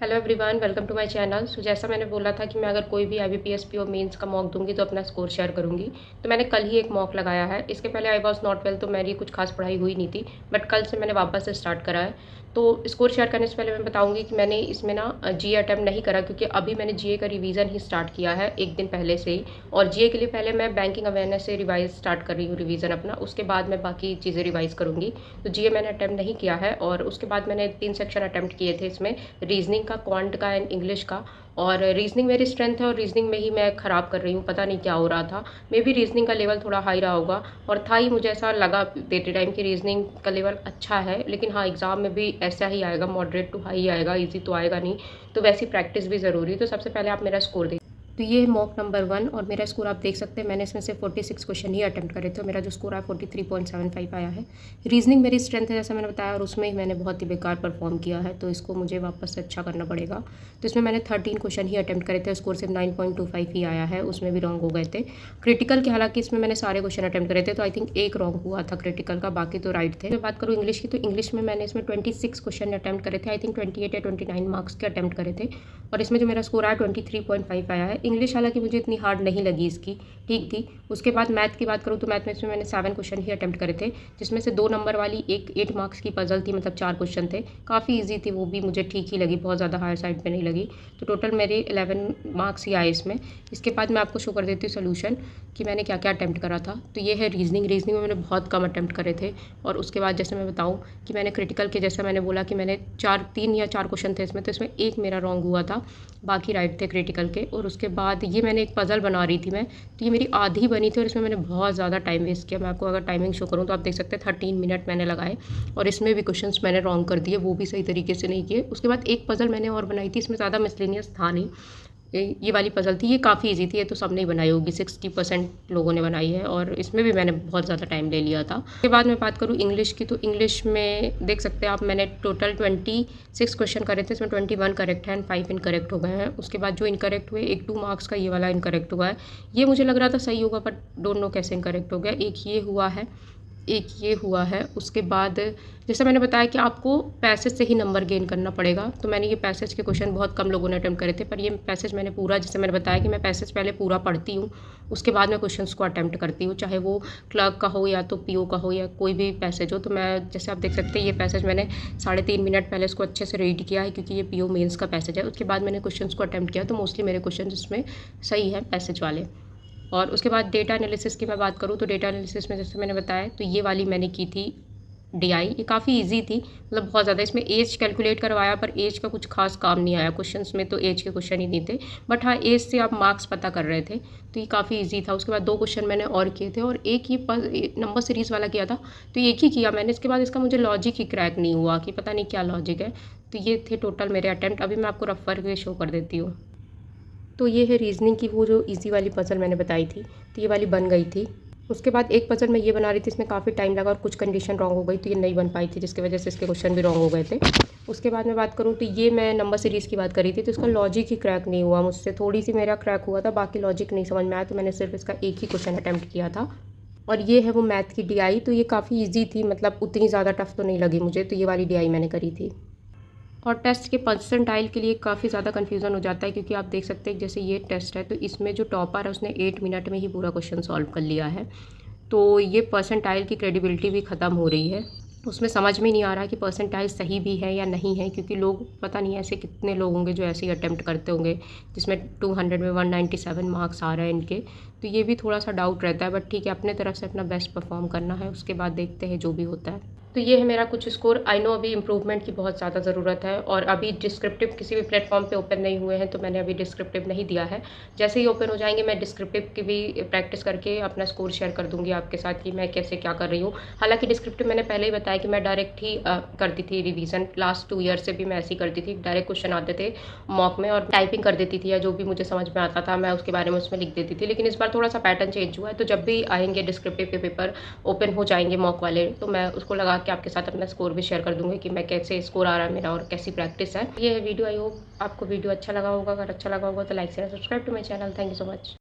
Hello everyone, welcome to my channel. जैसा मैंने बोला था कि मैं अगर कोई भी आईबीपीएस पीओ मेंस का मॉक दूंगी तो अपना स्कोर शेयर करूंगी। तो मैंने कल ही एक मॉक लगाया है। इसके पहले आई वाज नॉट वेल तो मेरी कुछ खास पढ़ाई हुई नहीं थी, बट कल से मैंने वापस से स्टार्ट करा है। तो स्कोर शेयर करने से पहले मैं बताऊंगी कि मैंने इसमें ना जीए अटैम्प्ट नहीं करा, क्योंकि अभी मैंने जीए का रिवीजन ही स्टार्ट किया है एक दिन पहले से ही। और जीए के लिए पहले मैं बैंकिंग अवेयरनेस से रिवाइज स्टार्ट कर रही हूँ रिवीजन अपना, उसके बाद मैं बाकी चीज़ें रिवाइज करूँगी। तो जीए मैंने अटैम्प्ट नहीं किया है। और उसके बाद मैंने 3 सेक्शन अटैम्प्ट किए थे इसमें, रीजनिंग का, क्वांट का एंड इंग्लिश का। और रीजनिंग मेरी स्ट्रेंथ है और रीजनिंग में ही मैं ख़राब कर रही हूँ, पता नहीं क्या हो रहा था। मे बी रीजनिंग का लेवल थोड़ा हाई रहा होगा, और था ही, मुझे ऐसा लगा देते टाइम कि रीजनिंग का लेवल अच्छा है। लेकिन हाँ, एग्ज़ाम में भी ऐसा ही आएगा, मॉडरेट टू हाई आएगा, ईजी तो आएगा नहीं। तो वैसी प्रैक्टिस भी ज़रूरी है। तो सबसे पहले आप मेरा स्कोर देखिए। तो ये है मॉक नंबर 1 और मेरा स्कोर आप देख सकते हैं। मैंने इसमें से 46 क्वेश्चन ही अटेम्प्ट करे थे और मेरा जो स्कोर आया 43.75 आया है। रीजनिंग मेरी स्ट्रेंथ है जैसा मैंने बताया, और उसमें ही मैंने बहुत ही बेकार परफॉर्म किया है, तो इसको मुझे वापस से अच्छा करना पड़ेगा। तो इसमें मैंने 13 क्वेश्चन ही अटेम्प्ट करे थे, स्कोर सिर्फ 9.25 ही आया है, उसमें भी रॉन्ग हो गए थे। क्रिटिकल के हालांकि इसमें मैंने सारे क्वेश्चन अटेम्प्ट करे थे, तो आई थिंक एक रॉन्ग हुआ था क्रिटिकल का, बाकी तो राइट थे। मैं बात करूँ इंग्लिश की, तो इंग्लिश में मैंने इसमें 26 क्वेश्चन अटेम्प्ट करे थे। आई थिंक 28 या 29 मार्क्स के अटेम्प्ट करे थे, और इसमें जो मेरा स्कोर आया 23.5 आया है। इंग्लिश हालांकि मुझे इतनी हार्ड नहीं लगी इसकी, ठीक थी। उसके बाद मैथ की बात करूँ तो मैथ में इसमें मैंने 7 क्वेश्चन ही अटेम्प्ट करे थे, जिसमें से 2 नंबर वाली एक 8 मार्क्स की पजल थी, मतलब 4 क्वेश्चन थे। काफ़ी ईजी थी, वो भी मुझे ठीक ही लगी, बहुत ज़्यादा हायर साइड पे नहीं लगी। तो टोटल मेरे 11 मार्क्स ही आए इसमें। इसके बाद मैं आपको शो कर देती हूँ सोल्यूशन कि मैंने क्या क्या अटेम्प्ट करा था। तो ये है रीजनिंग। रीजनिंग में मैंने बहुत कम अटेम्प्ट करे थे। और उसके बाद जैसे मैं बताऊँ कि मैंने क्रिटिकल के, जैसा मैंने बोला कि मैंने 3 या 4 क्वेश्चन थे इसमें, तो इसमें एक मेरा रॉन्ग हुआ था, बाकी राइट थे क्रिटिकल के। और उसके बाद ये मैंने एक पज़ल बना रही थी मैं, तो ये मेरी आधी बनी थी और इसमें मैंने बहुत ज़्यादा टाइम वेस्ट किया। मैं आपको अगर टाइमिंग शो करूँ तो आप देख सकते हैं 13 मिनट मैंने लगाए, और इसमें भी क्वेश्चंस मैंने रॉन्ग कर दिए, वो भी सही तरीके से नहीं किए। उसके बाद एक पज़ल मैंने और बनाई थी, इसमें ज़्यादा मिसलेनियस था नहीं। ये वाली पज़ल थी, ये काफ़ी ईजी थी, ये तो सबने ही बनाई होगी, 60% लोगों ने बनाई है, और इसमें भी मैंने बहुत ज़्यादा टाइम ले लिया था। उसके बाद मैं बात करूँ इंग्लिश की, तो इंग्लिश में देख सकते हैं आप, मैंने टोटल 26 क्वेश्चन करे थे, इसमें 21 करेक्ट हैं एंड 5 इनकरेक्ट हो गए हैं। उसके बाद जो इनकरेक्ट हुए, एक 2 मार्क्स का ये वाला इनकरेक्ट हुआ है। ये मुझे लग रहा था सही होगा, बट डोंट नो कैसे इनकरेक्ट हो गया। एक ये हुआ है, एक ये हुआ है। उसके बाद जैसे मैंने बताया कि आपको पैसेज से ही नंबर गेन करना पड़ेगा, तो मैंने ये पैसेज के क्वेश्चन बहुत कम लोगों ने अटेम्प्ट करे थे, पर ये पैसेज मैंने पूरा, जैसे मैंने बताया कि मैं पैसेज पहले पूरा पढ़ती हूँ, उसके बाद मैं क्वेश्चंस को अटेम्प्ट करती हूँ, चाहे वो क्लर्क का हो या तो पीओ का हो या कोई भी पैसेज हो। तो मैं, जैसे आप देख सकते हैं, ये पैसेज मैंने 3.5 मिनट पहले इसको अच्छे से रीड किया है, क्योंकि ये पीओ मेंस का पैसेज है। उसके बाद मैंने क्वेश्चन को अटेम्प्ट किया, तो मोस्टली मेरे क्वेश्चन इसमें सही है पैसेज वाले। और उसके बाद डेटा एनालिसिस की मैं बात करूँ, तो डेटा एनालिसिस में जैसे मैंने बताया, तो ये वाली मैंने की थी डीआई, ये काफ़ी इजी थी, मतलब बहुत ज़्यादा। इसमें एज कैलकुलेट करवाया, पर एज का कुछ खास काम नहीं आया, क्वेश्चंस में तो एज के क्वेश्चन ही नहीं थे, बट हाँ, एज से आप मार्क्स पता कर रहे थे, तो ये काफ़ी इजी था। उसके बाद 2 क्वेश्चन मैंने और किए थे, और एक ये नंबर सीरीज़ वाला किया था, तो एक ही किया मैंने। इसके बाद इसका मुझे लॉजिक ही क्रैक नहीं हुआ, कि पता नहीं क्या लॉजिक है। तो ये थे टोटल मेरे अटैम्प्ट। अभी मैं आपको रफ करके शो कर देती हूँ। तो ये है रीजनिंग की वो जो इजी वाली पज़ल मैंने बताई थी, तो ये वाली बन गई थी। उसके बाद एक पज़ल मैं ये बना रही थी, इसमें काफ़ी टाइम लगा और कुछ कंडीशन रॉन्ग हो गई, तो ये नहीं बन पाई थी, जिसकी वजह से इसके क्वेश्चन भी रॉन्ग हो गए थे। उसके बाद मैं बात करूँ, तो ये मैं नंबर सीरीज़ की बात करी थी, तो इसका लॉजिक ही क्रैक नहीं हुआ मुझसे, थोड़ी सी मेरा क्रैक हुआ था, बाकी लॉजिक नहीं समझ में आया, तो मैंने सिर्फ इसका एक ही क्वेश्चन अटैम्प्ट किया था। और ये है वो मैथ की डीआई, तो ये काफ़ी ईजी थी, मतलब उतनी ज़्यादा टफ तो नहीं लगी मुझे, तो ये वाली डीआई मैंने करी थी। और टेस्ट के परसेंटाइल के लिए काफ़ी ज़्यादा कन्फ्यूज़न हो जाता है, क्योंकि आप देख सकते हैं जैसे ये टेस्ट है, तो इसमें जो टॉपर है उसने 8 मिनट में ही पूरा क्वेश्चन सॉल्व कर लिया है, तो ये परसेंटाइल की क्रेडिबिलिटी भी ख़त्म हो रही है। उसमें समझ में नहीं आ रहा कि परसेंटाइल सही भी है या नहीं है, क्योंकि लोग, पता नहीं ऐसे कितने लोग होंगे जो ऐसे ही अटेम्प्ट करते होंगे, जिसमें 200 में 197 मार्क्स आ रहे हैं इनके। तो ये भी थोड़ा सा डाउट रहता है, बट ठीक है, अपने तरफ से अपना बेस्ट परफॉर्म करना है, उसके बाद देखते हैं जो भी होता है। तो ये है मेरा कुछ स्कोर। आई नो अभी इम्प्रूवमेंट की बहुत ज़्यादा ज़रूरत है, और अभी डिस्क्रिप्टिव किसी भी प्लेटफॉर्म पे ओपन नहीं हुए हैं, तो मैंने अभी डिस्क्रिप्टिव नहीं दिया है। जैसे ही ओपन हो जाएंगे, मैं डिस्क्रिप्टिव की भी प्रैक्टिस करके अपना स्कोर शेयर कर दूंगी आपके साथ कि मैं कैसे क्या कर रही हूँ। हालांकि डिस्क्रिप्टिव मैंने पहले ही बताया कि मैं डायरेक्ट ही करती थी रिवीजन, लास्ट 2 ईयर से भी मैं ऐसी करती थी, डायरेक्ट क्वेश्चन आते थे मॉक में और टाइपिंग कर देती थी, या जो भी मुझे समझ में आता था मैं उसके बारे में उसमें लिख देती थी। लेकिन इस बार थोड़ा सा पैटर्न चेंज हुआ है, तो जब भी आएंगे डिस्क्रिप्टिव के पेपर ओपन हो जाएंगे मॉक वाले, तो मैं उसको लगा के आपके साथ अपना स्कोर भी शेयर कर दूंगी कि मैं कैसे स्कोर आ रहा है मेरा और कैसी प्रैक्टिस है। ये है वीडियो। आई होप आपको वीडियो अच्छा लगा होगा। अगर अच्छा लगा होगा तो like share subscribe to my channel. Thank you so much.